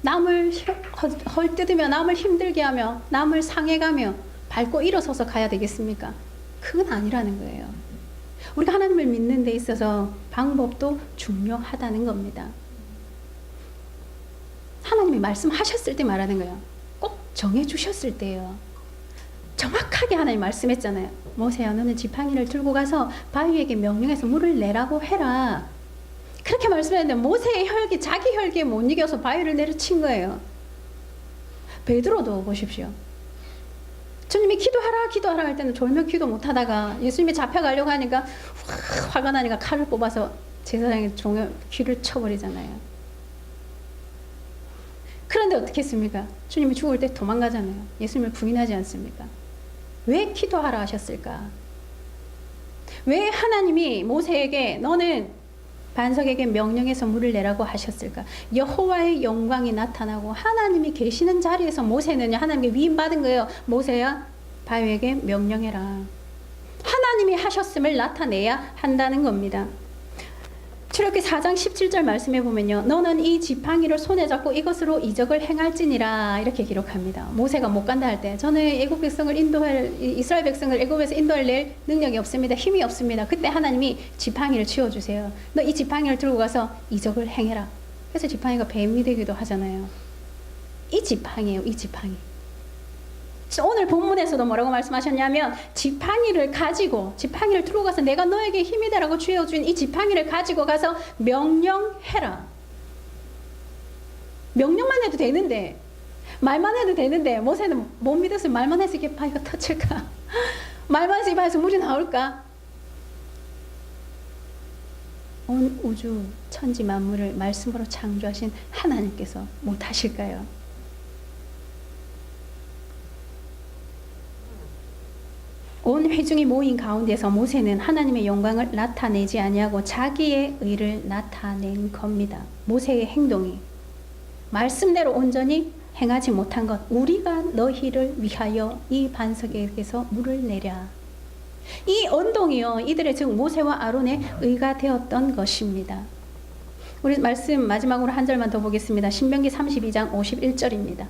남을 헐뜯으며, 남을 힘들게 하며, 남을 상해가며 밟고 일어서서 가야 되겠습니까? 그건 아니라는 거예요. 우리가 하나님을 믿는 데 있어서 방법도 중요하다는 겁니다. 하나님이 말씀하셨을 때 말하는 거예요. 꼭 정해주셨을 때요. 정확하게 하나님 말씀했잖아요. 모세야, 너는 지팡이를 들고 가서 바위에게 명령해서 물을 내라고 해라. 그렇게 말씀했는데 모세의 혈기, 자기 혈기에 못 이겨서 바위를 내려친 거예요. 베드로도 보십시오. 주님이 기도하라 할 때는 졸며 기도 못하다가 예수님이 잡혀가려고 하니까 화가 나니까 칼을 뽑아서 제사장의 종의 귀를 쳐버리잖아요. 그런데 어떻게 했습니까? 주님이 죽을 때 도망가잖아요. 예수님을 부인하지 않습니까? 왜 기도하라 하셨을까? 왜 하나님이 모세에게 너는 반석에게 명령해서 물을 내라고 하셨을까? 여호와의 영광이 나타나고 하나님이 계시는 자리에서 모세는 하나님께 위임받은 거예요. 모세야, 바위에게 명령해라. 하나님이 하셨음을 나타내야 한다는 겁니다. 출애굽기 4장 17절 말씀해 보면요, 너는 이 지팡이를 손에 잡고 이것으로 이적을 행할지니라 이렇게 기록합니다. 모세가 못 간다 할 때, 저는 애국 백성을 이스라엘 백성을 애굽에서 인도할 낼 능력이 없습니다, 힘이 없습니다. 그때 하나님이 지팡이를 치워주세요. 너 이 지팡이를 들고 가서 이적을 행해라. 그래서 지팡이가 뱀이 되기도 하잖아요. 이 지팡이에요, 이 지팡이. 오늘 본문에서도 뭐라고 말씀하셨냐면, 지팡이를 들고 가서 내가 너에게 힘이 되라고 주어준 이 지팡이를 가지고 가서 명령해라. 명령만 해도 되는데, 말만 해도 되는데, 모세는 못 믿었어요. 말만 해서 이게 바위가 터질까? 말만 해서 이 바위에서 물이 나올까? 온 우주 천지 만물을 말씀으로 창조하신 하나님께서 못하실까요? 온 회중이 모인 가운데서 모세는 하나님의 영광을 나타내지 아니하고 자기의 의를 나타낸 겁니다. 모세의 행동이 말씀대로 온전히 행하지 못한 것, 우리가 너희를 위하여 이 반석에게서 물을 내랴. 이 언동이요, 이들의 즉 모세와 아론의 의가 되었던 것입니다. 우리 말씀 마지막으로 한 절만 더 보겠습니다. 신명기 32장 51절입니다.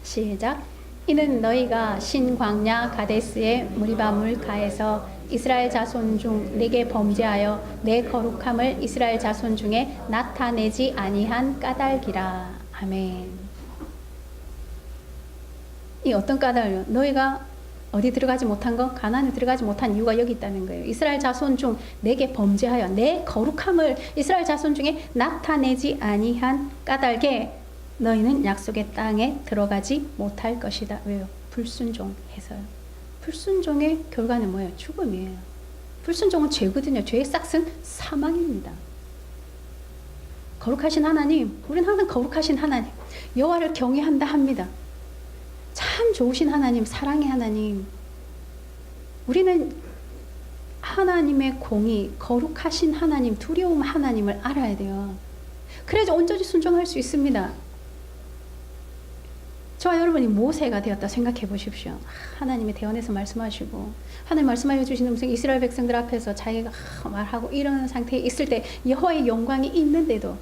시작. 이는 너희가 신 광야 가데스의 무리바 물가에서 이스라엘 자손 중 내게 범죄하여 내 거룩함을 이스라엘 자손 중에 나타내지 아니한 까닭이라. 아멘. 이 어떤 까닭이요? 너희가 어디 들어가지 못한 거? 가나안에 들어가지 못한 이유가 여기 있다는 거예요. 이스라엘 자손 중 내게 범죄하여 내 거룩함을 이스라엘 자손 중에 나타내지 아니한 까닭에 너희는 약속의 땅에 들어가지 못할 것이다. 왜요? 불순종해서요. 불순종의 결과는 뭐예요? 죽음이에요. 불순종은 죄거든요. 죄의 싹은 사망입니다. 거룩하신 하나님, 우리는 항상 거룩하신 하나님, 여호와를 경외한다 합니다. 참 좋으신 하나님, 사랑의 하나님. 우리는 하나님의 공의, 거룩하신 하나님, 두려움 하나님을 알아야 돼요. 그래야지 온전히 순종할 수 있습니다. 저와 여러분이 모세가 되었다 생각해 보십시오. 하나님의 대언에서 말씀하시고 하나님 말씀하여 주시는 음성 이스라엘 백성들 앞에서 자기가 말하고 이런 상태에 있을 때 여호와의 영광이 있는데도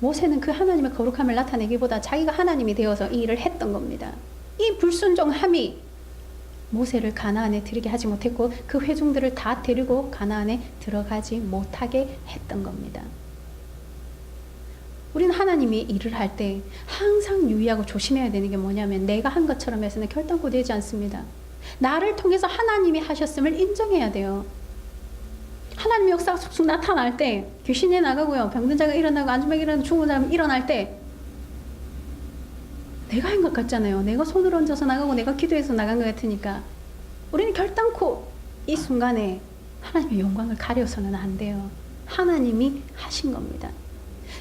모세는 그 하나님의 거룩함을 나타내기보다 자기가 하나님이 되어서 이 일을 했던 겁니다. 이 불순종함이 모세를 가나안에 들이게 하지 못했고 그 회중들을 다 데리고 가나안에 들어가지 못하게 했던 겁니다. 우리는 하나님이 일을 할 때 항상 유의하고 조심해야 되는 게 뭐냐면 내가 한 것처럼 해서는 결단코 되지 않습니다. 나를 통해서 하나님이 하셨음을 인정해야 돼요. 하나님의 역사가 쑥쑥 나타날 때 귀신이 나가고요. 병든 자가 일어나고 안주병이 일어나고 죽은 사람이 일어날 때 내가 한 것 같잖아요. 내가 손을 얹어서 나가고 내가 기도해서 나간 것 같으니까 우리는 결단코 이 순간에 하나님의 영광을 가려서는 안 돼요. 하나님이 하신 겁니다.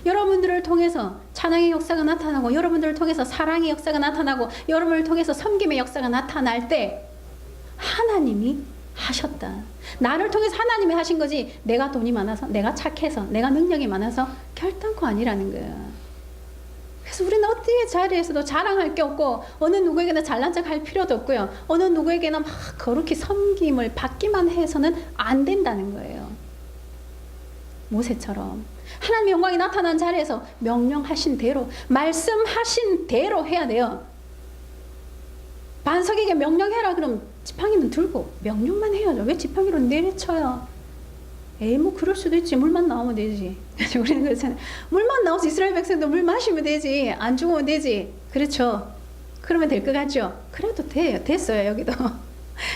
여러분들을 통해서 찬양의 역사가 나타나고 여러분들을 통해서 사랑의 역사가 나타나고 여러분을 통해서 섬김의 역사가 나타날 때 하나님이 하셨다. 나를 통해서 하나님이 하신 거지 내가 돈이 많아서 내가 착해서 내가 능력이 많아서 결단코 아니라는 거예요. 그래서 우리는 어떤 자리에서도 자랑할 게 없고 어느 누구에게나 잘난 척 할 필요도 없고요. 어느 누구에게나 막 거룩히 섬김을 받기만 해서는 안 된다는 거예요. 모세처럼 하나님의 영광이 나타난 자리에서 명령하신 대로 말씀하신 대로 해야 돼요. 반석에게 명령해라 그럼 지팡이는 들고 명령만 해야죠. 왜 지팡이로 내려쳐요? 에이 뭐 그럴 수도 있지. 물만 나오면 되지. 우리는 그렇잖아요. 물만 나와서 이스라엘 백성도 물 마시면 되지. 안 죽으면 되지. 그렇죠. 그러면 될 것 같죠. 그래도 돼요. 됐어요. 여기도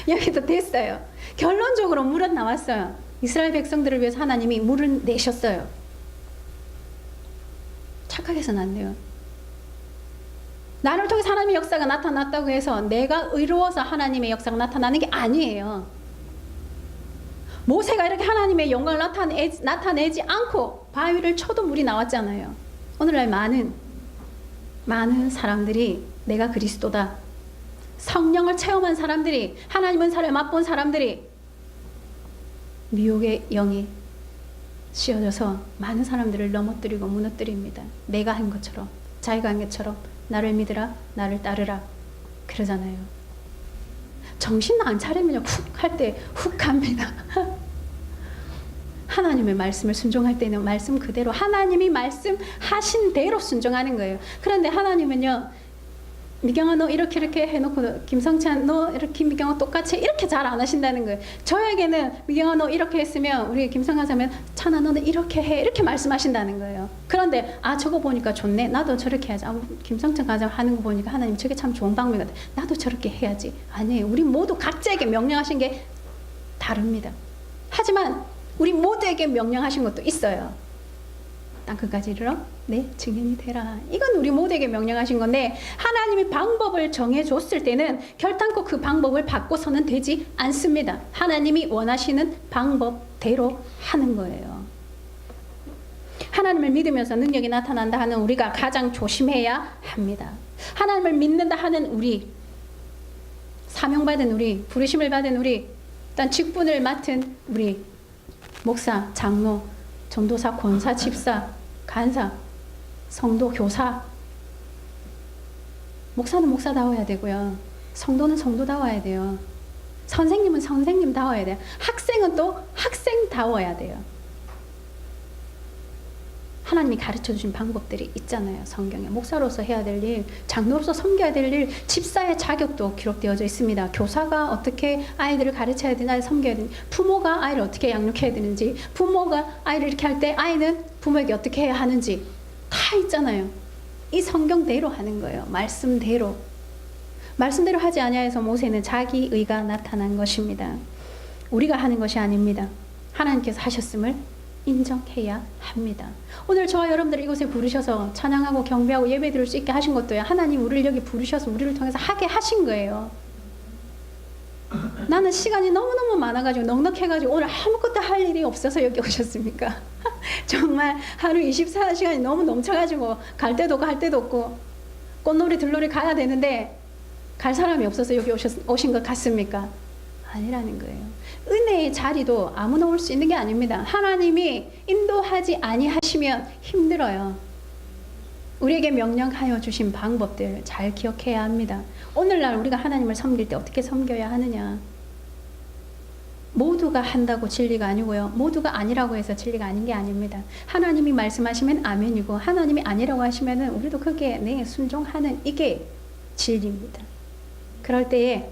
여기도 됐어요. 결론적으로 물은 나왔어요. 이스라엘 백성들을 위해서 하나님이 물을 내셨어요. 착각해서는 안 돼요. 나를 통해서 하나님의 역사가 나타났다고 해서 내가 의로워서 하나님의 역사가 나타나는 게 아니에요. 모세가 이렇게 하나님의 영광을 나타내지 않고 바위를 쳐도 물이 나왔잖아요. 오늘날 많은 사람들이 내가 그리스도다. 성령을 체험한 사람들이 하나님은 살을 맛본 사람들이 미혹의 영이 씌어져서 많은 사람들을 넘어뜨리고 무너뜨립니다. 내가 한 것처럼 자기가 한 것처럼 나를 믿으라 나를 따르라 그러잖아요. 정신 안 차리면 훅 할 때 훅 갑니다. 하나님의 말씀을 순종할 때는 말씀 그대로 하나님이 말씀하신 대로 순종하는 거예요. 그런데 하나님은요 미경아 너 이렇게 해놓고 김성찬 너 이렇게 미경아 똑같이 이렇게 잘 안 하신다는 거예요. 저에게는 미경아 너 이렇게 했으면 우리 김성환 사면 찬아 너는 이렇게 해 이렇게 말씀하신다는 거예요. 그런데 아 저거 보니까 좋네 나도 저렇게 해야지. 아, 김성찬 가장 하는 거 보니까 하나님 저게 참 좋은 방법 같아 나도 저렇게 해야지. 아니에요. 우리 모두 각자에게 명령하신 게 다릅니다. 하지만 우리 모두에게 명령하신 것도 있어요. 땅끝까지 이르러 내 증인이 되라. 이건 우리 모두에게 명령하신 건데 하나님이 방법을 정해줬을 때는 결단코 그 방법을 바꿔서는 되지 않습니다. 하나님이 원하시는 방법대로 하는 거예요. 하나님을 믿으면서 능력이 나타난다 하는 우리가 가장 조심해야 합니다. 하나님을 믿는다 하는 우리 사명받은 우리, 부르심을 받은 우리, 일단 직분을 맡은 우리 목사, 장로, 전도사, 권사, 집사, 간사, 성도, 교사. 목사는 목사다워야 되고요. 성도는 성도다워야 돼요. 선생님은 선생님다워야 돼요. 학생은 또 학생다워야 돼요. 하나님이 가르쳐 주신 방법들이 있잖아요. 성경에. 목사로서 해야 될 일, 장로로서 섬겨야 될 일, 집사의 자격도 기록되어져 있습니다. 교사가 어떻게 아이들을 가르쳐야 되나, 섬겨야 되는지, 부모가 아이를 어떻게 양육해야 되는지, 부모가 아이를 이렇게 할 때 아이는 부모에게 어떻게 해야 하는지 다 있잖아요. 이 성경대로 하는 거예요. 말씀대로. 말씀대로 하지 아니하여서 모세는 자기 의가 나타난 것입니다. 우리가 하는 것이 아닙니다. 하나님께서 하셨음을 인정해야 합니다. 오늘 저와 여러분들 이곳에 부르셔서 찬양하고 경배하고 예배 드릴 수 있게 하신 것도요. 하나님 우리를 여기 부르셔서 우리를 통해서 하게 하신 거예요. 나는 시간이 너무너무 많아가지고 넉넉해가지고 오늘 아무것도 할 일이 없어서 여기 오셨습니까? 정말 하루 24시간이 너무 넘쳐가지고 갈 데도 갈 데도 없고 꽃놀이 들놀이 가야 되는데 갈 사람이 없어서 여기 오신 것 같습니까? 아니라는 거예요. 은혜의 자리도 아무나 올 수 있는 게 아닙니다. 하나님이 인도하지 아니하시면 힘들어요. 우리에게 명령하여 주신 방법들 잘 기억해야 합니다. 오늘날 우리가 하나님을 섬길 때 어떻게 섬겨야 하느냐. 모두가 한다고 진리가 아니고요. 모두가 아니라고 해서 진리가 아닌 게 아닙니다. 하나님이 말씀하시면 아멘이고 하나님이 아니라고 하시면 우리도 그게 네 순종하는 이게 진리입니다. 그럴 때에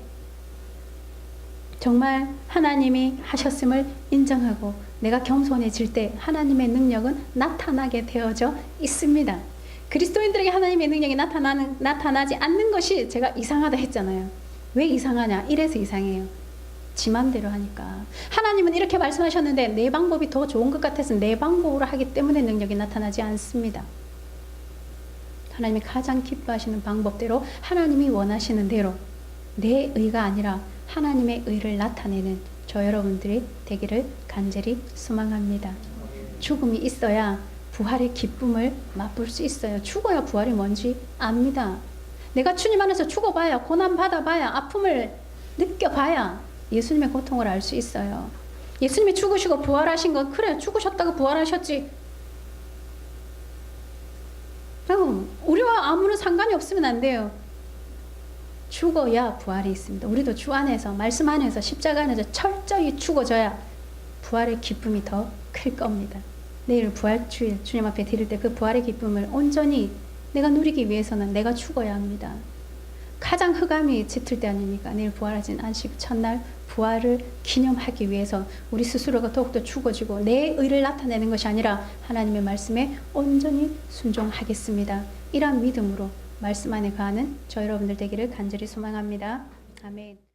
정말 하나님이 하셨음을 인정하고 내가 겸손해질 때 하나님의 능력은 나타나게 되어져 있습니다. 그리스도인들에게 하나님의 능력이 나타나지 않는 것이 제가 이상하다 했잖아요. 왜 이상하냐? 이래서 이상해요. 지 맘대로 하니까. 하나님은 이렇게 말씀하셨는데 내 방법이 더 좋은 것 같아서 내 방법으로 하기 때문에 능력이 나타나지 않습니다. 하나님이 가장 기뻐하시는 방법대로 하나님이 원하시는 대로 내 의가 아니라 하나님의 의를 나타내는 저 여러분들이 되기를 간절히 소망합니다. 죽음이 있어야 부활의 기쁨을 맛볼 수 있어요. 죽어야 부활이 뭔지 압니다. 내가 주님 안에서 죽어봐야, 고난 받아봐야, 아픔을 느껴봐야 예수님의 고통을 알 수 있어요. 예수님이 죽으시고 부활하신 건 그래 죽으셨다고 부활하셨지. 우리와 아무런 상관이 없으면 안 돼요. 죽어야 부활이 있습니다. 우리도 주 안에서, 말씀 안에서, 십자가 안에서 철저히 죽어져야 부활의 기쁨이 더 클 겁니다. 내일 부활주일 주님 앞에 드릴 때 그 부활의 기쁨을 온전히 내가 누리기 위해서는 내가 죽어야 합니다. 가장 흑암이 짙을 때 아닙니까? 내일 부활하신 안식 첫날 부활을 기념하기 위해서 우리 스스로가 더욱더 죽어지고 내 의를 나타내는 것이 아니라 하나님의 말씀에 온전히 순종하겠습니다. 이러한 믿음으로 말씀 안에 거하는 저 여러분들 되기를 간절히 소망합니다. 아멘.